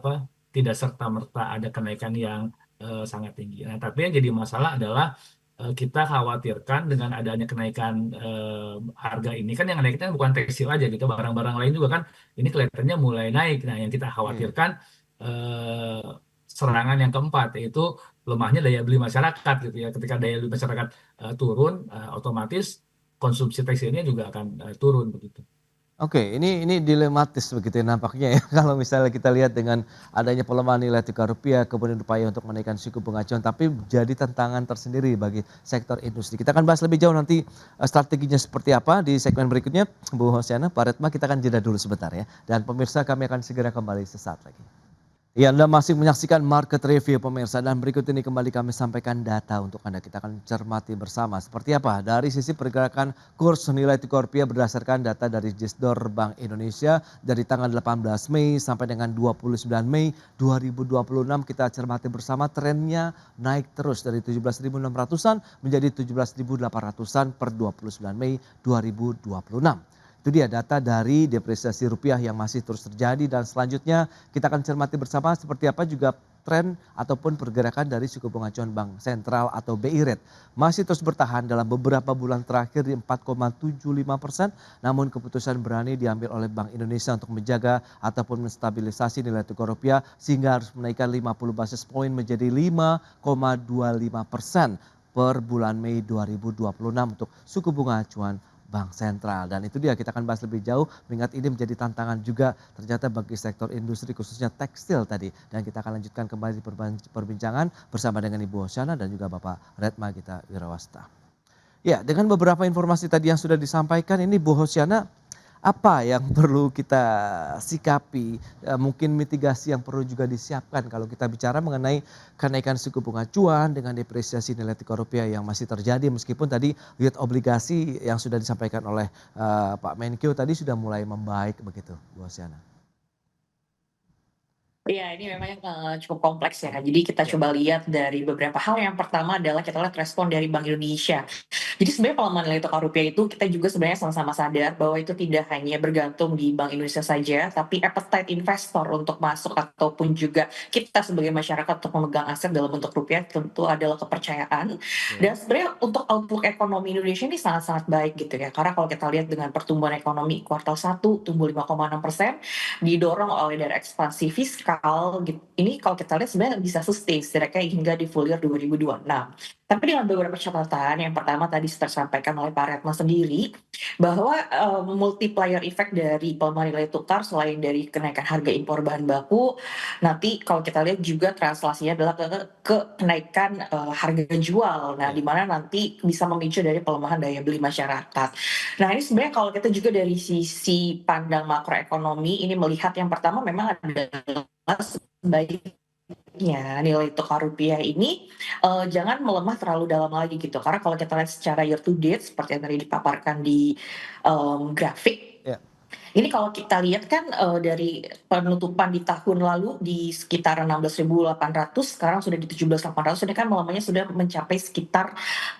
serta-merta ada kenaikan yang sangat tinggi. Nah, tapi yang jadi masalah adalah kita khawatirkan dengan adanya kenaikan harga ini, kan yang naiknya bukan tekstil aja gitu, barang-barang lain juga kan ini kelihatannya mulai naik. Nah, yang kita khawatirkan serangan yang keempat, yaitu lemahnya daya beli masyarakat gitu ya. Ketika daya beli masyarakat turun, otomatis konsumsi tekstilnya juga akan turun begitu. Oke, ini dilematis begitu ya nampaknya ya kalau misalnya kita lihat dengan adanya pelemahan nilai tukar rupiah, kemudian upaya untuk menaikkan suku bunga acuan, tapi jadi tantangan tersendiri bagi sektor industri. Kita akan bahas lebih jauh nanti strateginya seperti apa di segmen berikutnya. Bu Hosiana, Pak Retma, kita akan jeda dulu sebentar ya. Dan pemirsa kami akan segera kembali sesaat lagi. Ya, Anda masih menyaksikan Market Review pemirsa, dan berikut ini kembali kami sampaikan data untuk Anda. Kita akan cermati bersama seperti apa dari sisi pergerakan kurs nilai tukar rupiah berdasarkan data dari Gisdor Bank Indonesia dari tanggal 18 Mei sampai dengan 29 Mei 2026. Kita cermati bersama trennya naik terus dari 17.600-an menjadi 17.800-an per 29 Mei 2026. Itu dia data dari depresiasi rupiah yang masih terus terjadi, dan selanjutnya kita akan cermati bersama seperti apa juga tren ataupun pergerakan dari suku bunga acuan Bank Sentral atau BI Rate. Masih terus bertahan dalam beberapa bulan terakhir di 4,75%, namun keputusan berani diambil oleh Bank Indonesia untuk menjaga ataupun menstabilisasi nilai tukar rupiah sehingga harus menaikkan 50 basis poin menjadi 5,25% per bulan Mei 2026 untuk suku bunga acuan Bank Sentral. Dan itu dia, kita akan bahas lebih jauh mengingat ini menjadi tantangan juga ternyata bagi sektor industri khususnya tekstil tadi. Dan kita akan lanjutkan kembali perbincangan bersama dengan Ibu Hosiana dan juga Bapak Retma Gita Wirawasta. Ya, dengan beberapa informasi tadi yang sudah disampaikan ini Bu Hosiana, apa yang perlu kita sikapi, mungkin mitigasi yang perlu juga disiapkan kalau kita bicara mengenai kenaikan suku bunga acuan dengan depresiasi nilai tukar rupiah yang masih terjadi, meskipun tadi yield obligasi yang sudah disampaikan oleh Pak Menkeu tadi sudah mulai membaik begitu, Bu Hosiana. Iya, ini memang cukup kompleks ya. Jadi kita coba lihat dari beberapa hal. Yang pertama adalah kita lihat respon dari Bank Indonesia. Jadi sebenarnya pelemahan nilai tukar rupiah itu kita juga sebenarnya sama-sama sadar bahwa itu tidak hanya bergantung di Bank Indonesia saja, tapi appetite investor untuk masuk ataupun juga kita sebagai masyarakat untuk memegang aset dalam bentuk rupiah tentu adalah kepercayaan. Dan sebenarnya untuk outlook ekonomi Indonesia ini sangat-sangat baik gitu ya. Karena kalau kita lihat dengan pertumbuhan ekonomi kuartal 1 tumbuh 5,6%, didorong oleh dari ekspansi fiskal. Ini kalau kita lihat sebenarnya bisa sustain setidaknya hingga di full year 2026. Tapi dengan beberapa catatan, yang pertama tadi tersampaikan oleh Pak Retma sendiri, bahwa multiplier effect dari pelemahan nilai tukar selain dari kenaikan harga impor bahan baku, nanti kalau kita lihat juga translasinya adalah ke kenaikan harga jual. Nah, di mana nanti bisa memicu dari pelemahan daya beli masyarakat. Nah, ini sebenarnya kalau kita juga dari sisi pandang makroekonomi, ini melihat yang pertama memang adalah sebaiknya nilai tukar rupiah ini jangan melemah terlalu dalam lagi gitu. Karena kalau kita lihat secara year to date seperti yang tadi dipaparkan di grafik, ini kalau kita lihat kan dari penutupan di tahun lalu di sekitar 16.800, sekarang sudah di 17.800, ini kan melemahnya sudah mencapai sekitar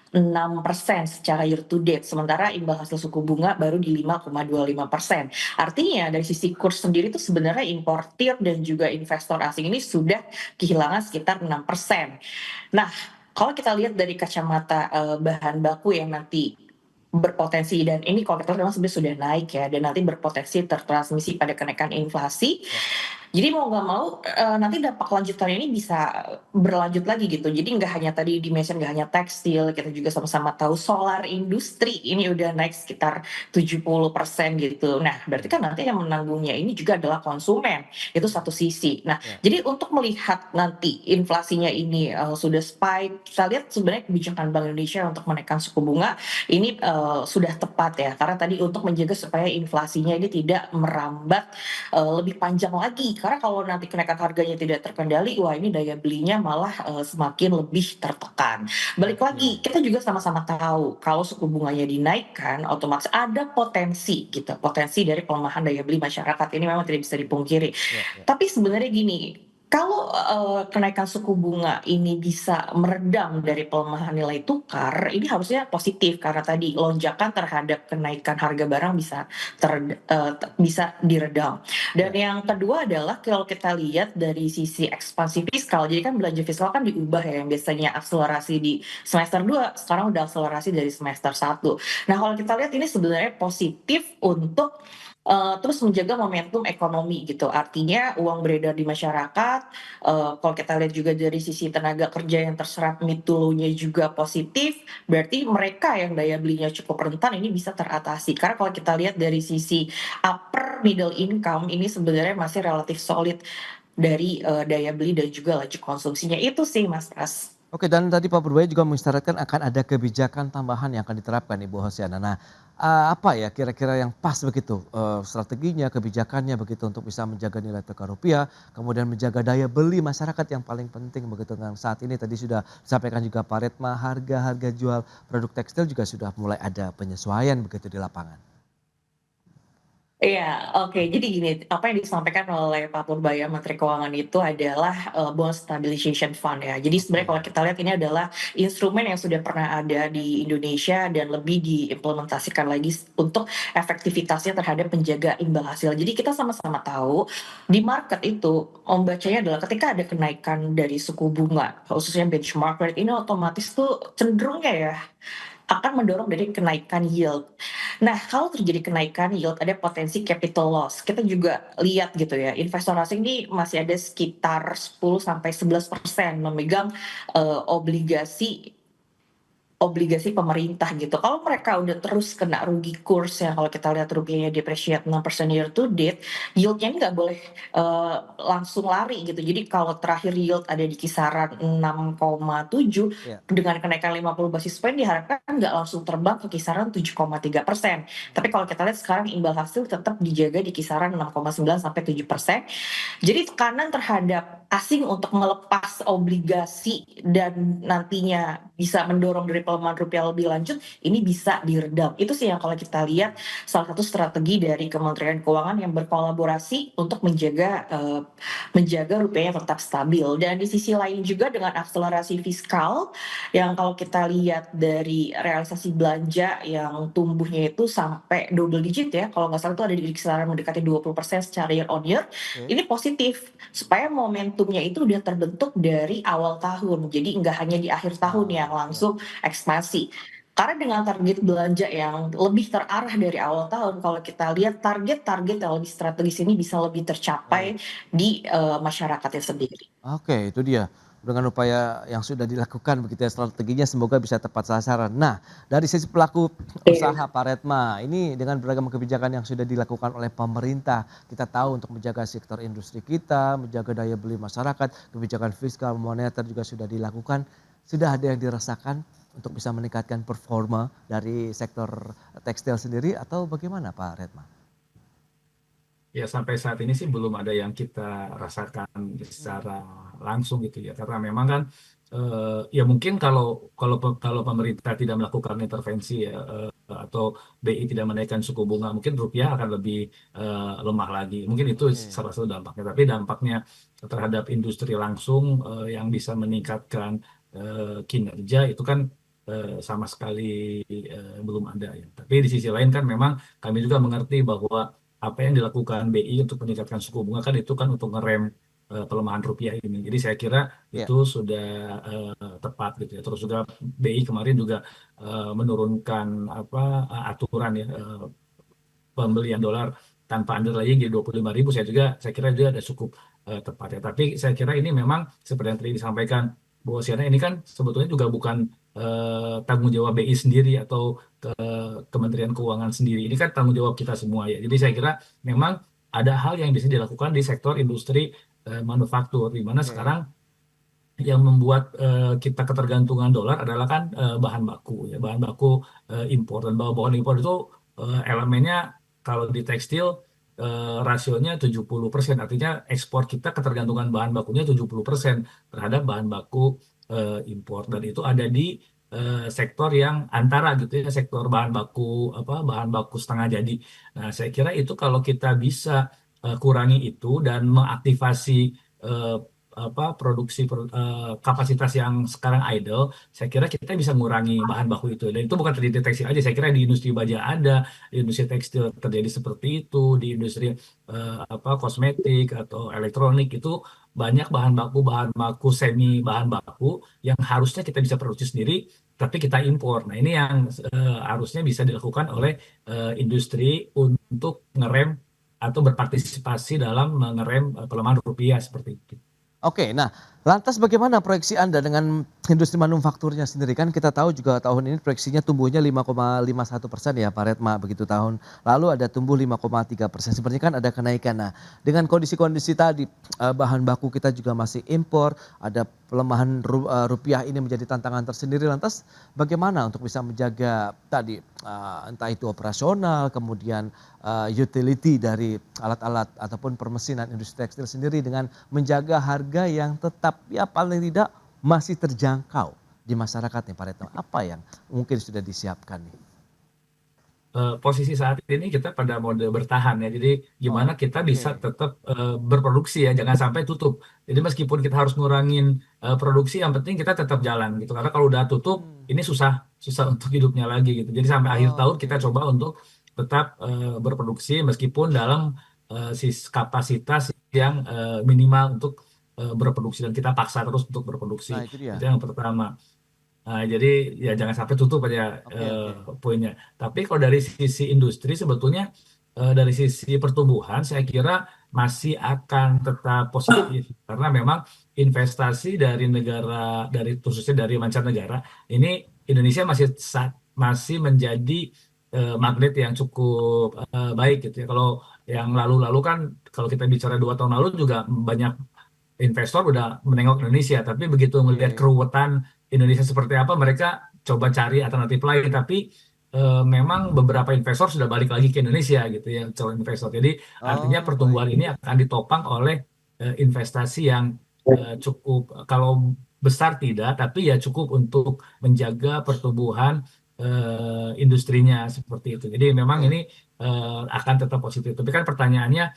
6% secara year to date, sementara imbal hasil suku bunga baru di 5,25%. Artinya dari sisi kurs sendiri itu sebenarnya importir dan juga investor asing ini sudah kehilangan sekitar 6%. Nah, kalau kita lihat dari kacamata bahan baku yang nanti berpotensi, dan ini kalau kita memang sebenarnya sudah naik ya, dan nanti berpotensi tertransmisi pada kenaikan inflasi. Jadi mau nggak mau nanti dampak lanjutannya ini bisa berlanjut lagi gitu. Jadi nggak hanya tadi dimention, nggak hanya tekstil, kita juga sama-sama tahu solar industri ini udah naik sekitar 70% gitu. Nah, berarti kan nanti yang menanggungnya ini juga adalah konsumen. Itu satu sisi. Nah, jadi untuk melihat nanti inflasinya ini sudah spike, kita lihat sebenarnya kebijakan Bank Indonesia untuk menaikkan suku bunga ini sudah tepat ya. Karena tadi untuk menjaga supaya inflasinya ini tidak merambat lebih panjang lagi. Karena kalau nanti kenaikan harganya tidak terkendali, wah ini daya belinya malah semakin lebih tertekan. Balik lagi, kita juga sama-sama tahu kalau suku bunganya dinaikkan, otomatis ada potensi gitu, potensi dari pelemahan daya beli masyarakat. Ini memang tidak bisa dipungkiri. Tapi sebenarnya gini, kalau kenaikan suku bunga ini bisa meredam dari pelemahan nilai tukar, ini harusnya positif karena tadi lonjakan terhadap kenaikan harga barang bisa diredam. Dan yang kedua adalah kalau kita lihat dari sisi ekspansi fiskal, jadi kan belanja fiskal kan diubah ya, yang biasanya akselerasi di semester 2, sekarang udah akselerasi dari semester 1. Nah, kalau kita lihat ini sebenarnya positif untuk Terus menjaga momentum ekonomi gitu. Artinya uang beredar di masyarakat, kalau kita lihat juga dari sisi tenaga kerja yang terserap mid to low-nya juga positif, berarti mereka yang daya belinya cukup rentan ini bisa teratasi. Karena kalau kita lihat dari sisi upper middle income ini sebenarnya masih relatif solid dari, daya beli dan juga laju konsumsinya. Itu sih Mas Pras. Oke, dan tadi Pak Purbaya juga mengisyaratkan akan ada kebijakan tambahan yang akan diterapkan Ibu Hosiana. Nah, apa ya kira-kira yang pas begitu, strateginya, kebijakannya begitu untuk bisa menjaga nilai tukar rupiah, kemudian menjaga daya beli masyarakat yang paling penting begitu dengan saat ini tadi sudah disampaikan juga Pak Retma, harga-harga jual produk tekstil juga sudah mulai ada penyesuaian begitu di lapangan. Iya, oke. Jadi gini, apa yang disampaikan oleh Pak Purbaya Menteri Keuangan itu adalah, Bond Stabilization Fund ya. Jadi sebenarnya kalau kita lihat ini adalah instrumen yang sudah pernah ada di Indonesia dan lebih diimplementasikan lagi untuk efektivitasnya terhadap penjaga imbal hasil. Jadi kita sama-sama tahu di market itu membacanya adalah ketika ada kenaikan dari suku bunga, khususnya benchmark rate ini otomatis tuh cenderungnya ya akan mendorong dari kenaikan yield. Nah, kalau terjadi kenaikan yield ada potensi capital loss. Kita juga lihat gitu ya, investor asing ini masih ada sekitar 10 sampai 11% memegang obligasi obligasi pemerintah gitu. Kalau mereka udah terus kena rugi kurs ya, kalau kita lihat rupiahnya depreciate 6% year to date, yield-nya ini nggak boleh langsung lari gitu. Jadi kalau terakhir yield ada di kisaran 6,7, Ya. dengan kenaikan 50 basis point diharapkan nggak langsung terbang ke kisaran 7,3%. Tapi kalau kita lihat sekarang imbal hasil tetap dijaga di kisaran 6,9 sampai 7%. Jadi tekanan terhadap asing untuk melepas obligasi dan nantinya bisa mendorong dari pelemahan rupiah lebih lanjut, ini bisa diredam. Itu sih yang kalau kita lihat salah satu strategi dari Kementerian Keuangan yang berkolaborasi untuk menjaga rupiahnya tetap stabil. Dan di sisi lain juga dengan akselerasi fiskal yang kalau kita lihat dari realisasi belanja yang tumbuhnya itu sampai double digit ya, kalau nggak salah itu ada di kisaran mendekati 20% secara year on year, ini positif supaya momentumnya itu udah terbentuk dari awal tahun. Jadi nggak hanya di akhir tahun yang langsung ekspansi. Karena dengan target belanja yang lebih terarah dari awal tahun, kalau kita lihat target-target yang lebih strategis ini bisa lebih tercapai di masyarakatnya sendiri. Oke, itu dia. Dengan upaya yang sudah dilakukan begitu ya strateginya semoga bisa tepat sasaran. Nah, dari sisi pelaku usaha Pak Retma, ini dengan beragam kebijakan yang sudah dilakukan oleh pemerintah, kita tahu untuk menjaga sektor industri kita, menjaga daya beli masyarakat, kebijakan fiskal moneter juga sudah dilakukan. Sudah ada yang dirasakan untuk bisa meningkatkan performa dari sektor tekstil sendiri atau bagaimana Pak Retma? Ya sampai saat ini sih belum ada yang kita rasakan secara langsung gitu ya, karena memang kan ya mungkin kalau pemerintah tidak melakukan intervensi ya atau BI tidak menaikkan suku bunga, mungkin rupiah akan lebih lemah lagi. Mungkin itu salah satu dampaknya. Tapi dampaknya terhadap industri langsung yang bisa meningkatkan kinerja itu kan sama sekali belum ada ya. Tapi di sisi lain kan memang kami juga mengerti bahwa apa yang dilakukan BI untuk meningkatkan suku bunga kan itu kan untuk ngerem pelemahan rupiah ini. Jadi saya kira itu sudah tepat gitu ya. Terus juga BI kemarin juga menurunkan aturan ya pembelian dolar tanpa underlying di 25.000. Saya kira dia ada cukup tepat ya. Tapi saya kira ini memang seperti yang tadi disampaikan Bu Siana, ini kan sebetulnya juga bukan tanggung jawab BI sendiri atau Kementerian Keuangan sendiri. Ini kan tanggung jawab kita semua ya. Jadi saya kira memang ada hal yang bisa dilakukan di sektor industri manufaktur, di mana sekarang yang membuat kita ketergantungan dolar adalah kan bahan baku ya, bahan baku impor, dan bahan impor itu elemennya kalau di tekstil rasionya 70%, artinya ekspor kita ketergantungan bahan bakunya 70% terhadap bahan baku impor, dan itu ada di sektor yang antara gitu ya, sektor bahan baku setengah jadi. Nah, saya kira itu kalau kita bisa kurangi itu dan mengaktifasi produksi kapasitas yang sekarang idle, saya kira kita bisa mengurangi bahan baku itu. Dan itu bukan terjadi tekstil aja, saya kira di industri baja ada, di industri tekstil terjadi seperti itu, di industri kosmetik atau elektronik itu banyak bahan baku semi bahan baku yang harusnya kita bisa produksi sendiri tapi kita impor. Nah, ini yang harusnya bisa dilakukan oleh industri untuk untuk ngerem atau berpartisipasi dalam mengerem pelemahan rupiah seperti itu. Oke, nah lantas bagaimana proyeksi Anda dengan industri manufakturnya sendiri? Kan kita tahu juga tahun ini proyeksinya tumbuhnya 5,51% ya Pak Retma, begitu tahun lalu ada tumbuh 5,3%. Sepertinya kan ada kenaikan. Nah dengan kondisi-kondisi tadi bahan baku kita juga masih impor, ada pelemahan rupiah ini menjadi tantangan tersendiri. Lantas bagaimana untuk bisa menjaga tadi entah itu operasional, kemudian utility dari alat-alat ataupun permesinan industri tekstil sendiri dengan menjaga harga yang tetap ya paling tidak masih terjangkau di masyarakat nih Pak Retno. Apa yang mungkin sudah disiapkan nih? Posisi saat ini kita pada mode bertahan ya. Jadi gimana kita bisa tetap berproduksi ya, jangan sampai tutup. Jadi meskipun kita harus ngurangin produksi, yang penting kita tetap jalan gitu. Karena kalau udah tutup, ini susah untuk hidupnya lagi gitu. Jadi sampai akhir tahun kita coba untuk tetap berproduksi meskipun dalam kapasitas yang minimal untuk berproduksi, dan kita paksa terus untuk berproduksi. Nah, itu dia. Itu yang pertama. Nah, jadi ya jangan sampai tutup aja poinnya. Tapi kalau dari sisi industri sebetulnya dari sisi pertumbuhan saya kira masih akan tetap positif karena memang investasi dari negara, dari khususnya dari mancanegara ini, Indonesia masih menjadi magnet yang cukup baik gitu ya. Kalau yang lalu-lalu kan, kalau kita bicara 2 tahun lalu juga banyak investor udah menengok Indonesia, tapi begitu melihat keruwetan Indonesia seperti apa, mereka coba cari alternatif lain. Tapi memang beberapa investor sudah balik lagi ke Indonesia gitu ya, calon investor. Jadi artinya pertumbuhan ini akan ditopang oleh investasi yang cukup, kalau besar tidak, tapi ya cukup untuk menjaga pertumbuhan industrinya seperti itu. Jadi memang ini akan tetap positif. Tapi kan pertanyaannya,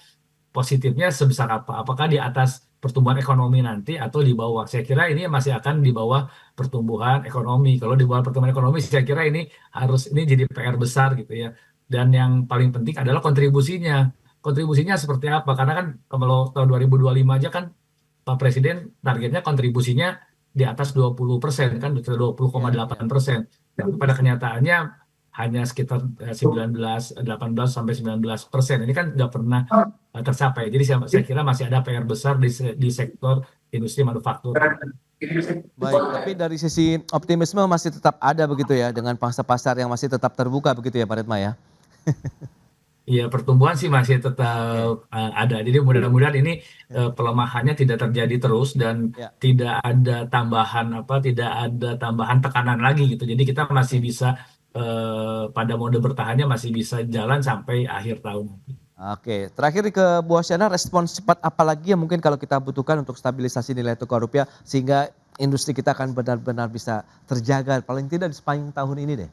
positifnya sebesar apa? Apakah di atas pertumbuhan ekonomi nanti atau di bawah? Saya kira ini masih akan di bawah pertumbuhan ekonomi. Kalau di bawah pertumbuhan ekonomi, saya kira ini jadi PR besar gitu ya. Dan yang paling penting adalah kontribusinya. Kontribusinya seperti apa? Karena kan kalau tahun 2025 aja kan Pak Presiden targetnya kontribusinya di atas 20%, kan 20,8%. Tapi pada kenyataannya hanya sekitar 18 sampai 19%. Ini kan nggak pernah tercapai. Jadi saya kira masih ada PR besar di sektor industri manufaktur. Baik, tapi dari sisi optimisme masih tetap ada begitu ya, dengan pangsa pasar yang masih tetap terbuka begitu ya Pak Retma ya? Iya, pertumbuhan sih masih tetap ada. Jadi mudah-mudahan ini pelemahannya tidak terjadi terus dan tidak ada tambahan tekanan lagi gitu. Jadi kita masih bisa pada mode bertahannya masih bisa jalan sampai akhir tahun. Oke, terakhir ke Bu Osyana, respons cepat apa lagi yang mungkin kalau kita butuhkan untuk stabilisasi nilai tukar rupiah sehingga industri kita akan benar-benar bisa terjaga paling tidak di sepanjang tahun ini deh?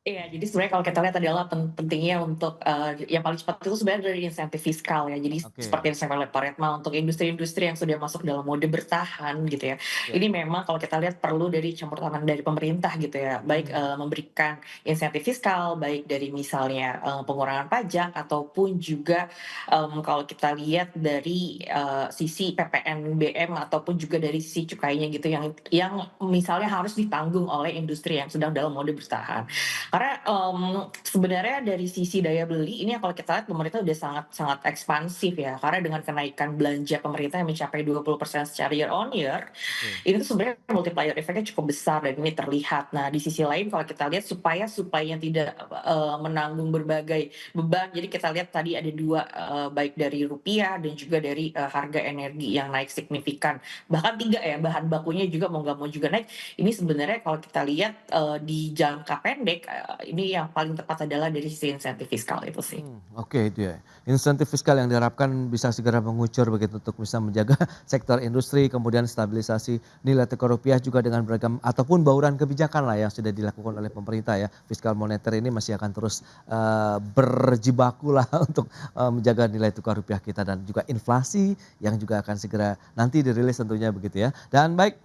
Iya, jadi sebenarnya kalau kita lihat adalah pentingnya untuk yang paling cepat itu sebenarnya dari insentif fiskal ya. Jadi seperti yang saya oleh Pak Retma, untuk industri-industri yang sudah masuk dalam mode bertahan gitu ya. Ini memang kalau kita lihat perlu dari campur tangan dari pemerintah gitu ya. Baik memberikan insentif fiskal, baik dari misalnya pengurangan pajak ataupun juga kalau kita lihat dari sisi PPNBM ataupun juga dari sisi cukainya gitu yang misalnya harus ditanggung oleh industri yang sedang dalam mode bertahan. Karena sebenarnya dari sisi daya beli ini kalau kita lihat pemerintah udah sangat ekspansif ya. Karena dengan kenaikan belanja pemerintah yang mencapai 20% secara year on year, ini tuh sebenarnya multiplier efeknya cukup besar dan ini terlihat. Nah di sisi lain kalau kita lihat supaya tidak menanggung berbagai beban, jadi kita lihat tadi ada dua, baik dari rupiah dan juga dari harga energi yang naik signifikan. Bahkan 3 ya, bahan bakunya juga mau nggak mau juga naik. Ini sebenarnya kalau kita lihat di jangka pendek, ini yang paling tepat adalah dari sisi insentif fiskal itu sih. Oke, itu ya. Insentif fiskal yang diharapkan bisa segera mengucur begitu untuk bisa menjaga sektor industri, kemudian stabilisasi nilai tukar rupiah juga dengan beragam ataupun bauran kebijakan lah yang sudah dilakukan oleh pemerintah ya. Fiskal moneter ini masih akan terus berjibaku lah untuk menjaga nilai tukar rupiah kita dan juga inflasi yang juga akan segera nanti dirilis tentunya begitu ya. Dan baik,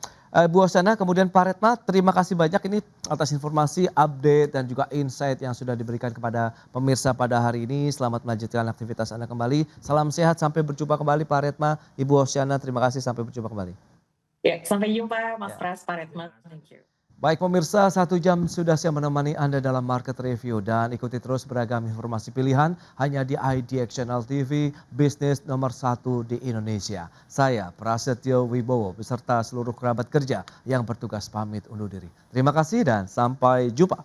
Bu Osyana, kemudian Pak Retma, terima kasih banyak ini atas informasi, update dan juga insight yang sudah diberikan kepada pemirsa pada hari ini. Selamat melanjutkan aktivitas Anda kembali. Salam sehat, sampai berjumpa kembali Pak Retma, Ibu Osyana, terima kasih, sampai berjumpa kembali. Ya, sampai jumpa Mas Pras, Pak Retma. Thank you. Baik pemirsa, 1 jam sudah saya menemani Anda dalam Market Review dan ikuti terus beragam informasi pilihan hanya di IDX Channel TV, bisnis nomor 1 di Indonesia. Saya Prasetyo Wibowo beserta seluruh kerabat kerja yang bertugas pamit undur diri. Terima kasih dan sampai jumpa.